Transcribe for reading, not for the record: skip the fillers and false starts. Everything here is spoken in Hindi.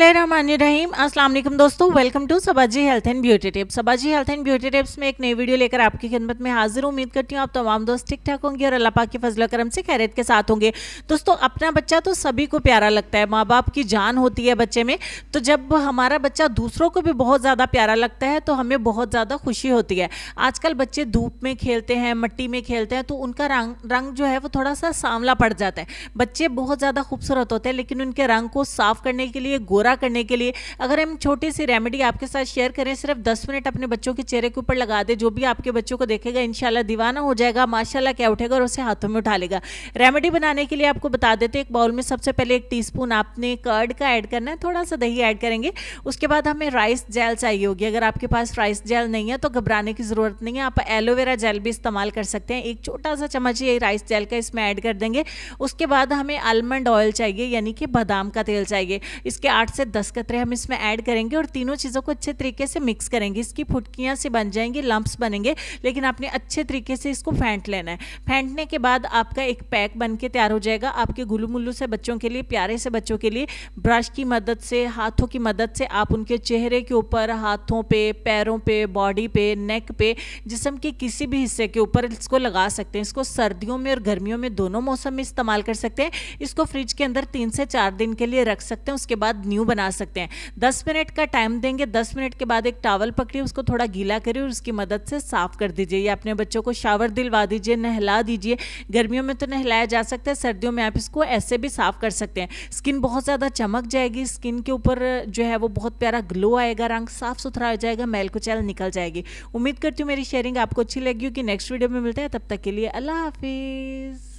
बिस्मिल्लाहिर्रहमानिर्रहीम। अस्सलाम वालेकुम दोस्तों, welcome to Sabaji health and beauty tips. Sabaji health and beauty tips में एक नई वीडियो लेकर आपकी खिदमत में हाजिर। उम्मीद करती हूँ आप तमाम दोस्त ठीक ठाक होंगे और अल्लाह पाक के फजल करम से खैरियत के साथ होंगे। दोस्तों, अपना बच्चा तो सभी को प्यारा लगता है, माँ बाप की जान होती है बच्चे में। तो जब हमारा बच्चा दूसरों को भी बहुत ज़्यादा प्यारा लगता है तो हमें बहुत ज़्यादा खुशी होती है। आजकल बच्चे धूप में खेलते हैं, मिट्टी में खेलते हैं, तो उनका रंग जो है वो थोड़ा सा सांवला पड़ जाता है। बच्चे बहुत ज़्यादा खूबसूरत होते हैं, लेकिन उनके रंग को साफ करने के लिए, गोरा करने के लिए अगर हम छोटी सी रेमेडी आपके साथ शेयर करें, सिर्फ 10 मिनट अपने बच्चों के चेहरे के ऊपर लगा दे, जो भी आपके बच्चों को देखेगा इंशाल्लाह दीवाना हो जाएगा, माशाल्लाह क्या उठेगा और उसे हाथों में उठा लेगा। रेमेडी बनाने के लिए आपको बता देते हैं, एक बाउल में सबसे पहले 1 टीस्पून आपने कर्ड का ऐड करना है, थोड़ा सा दही ऐड करेंगे। उसके बाद हमें राइस जेल चाहिए होगी। अगर आपके पास राइस जेल नहीं है तो घबराने की ज़रूरत नहीं है, आप एलोवेरा जेल भी इस्तेमाल कर सकते हैं। एक छोटा सा चम्मच ये राइस जेल का इसमें ऐड कर देंगे। उसके बाद हमें आलमंड ऑयल चाहिए, यानी कि बादाम का तेल चाहिए। इसके 8 से 10 कतरे हम इसमें ऐड करेंगे और तीनों चीज़ों को अच्छे तरीके से मिक्स करेंगे। इसकी फुटकियाँ से बन जाएंगी, लम्प्स बनेंगे, लेकिन आपने अच्छे तरीके से इसको फेंट लेना है। फेंटने के बाद आपका एक पैक बन के तैयार हो जाएगा। आपके गुल्लू मुल्लू से बच्चों के लिए, प्यारे से बच्चों के लिए ब्रश की मदद से, हाथों की मदद से आप उनके चेहरे के ऊपर, हाथों पे, पैरों पे, बॉडी पे, नेक पे, जिस्म के किसी भी हिस्से के ऊपर इसको लगा सकते हैं। इसको सर्दियों में और गर्मियों में दोनों मौसम में इस्तेमाल कर सकते हैं। इसको फ्रिज के अंदर 3 से 4 दिन के लिए रख सकते हैं, उसके बाद न्यू बना सकते हैं। 10 मिनट का टाइम देंगे। 10 मिनट के बाद एक टॉवल पकड़िए, उसको थोड़ा गीला करिए और उसकी मदद से साफ कर दीजिए। या अपने बच्चों को शावर दिलवा दीजिए, नहला दीजिए। गर्मियों में तो नहलाया जा सकता है, सर्दियों में आप इसको ऐसे भी साफ कर सकते हैं। स्किन बहुत ज़्यादा चमक जाएगी, स्किन के ऊपर जो है वो बहुत प्यारा ग्लो आएगा, रंग साफ सुथरा हो जाएगा, मैल कुचैल निकल जाएगी। उम्मीद करती हूँ मेरी शेयरिंग आपको अच्छी लगी होगी। नेक्स्ट वीडियो में मिलते हैं, तब तक के लिए अल्लाह हाफिज़।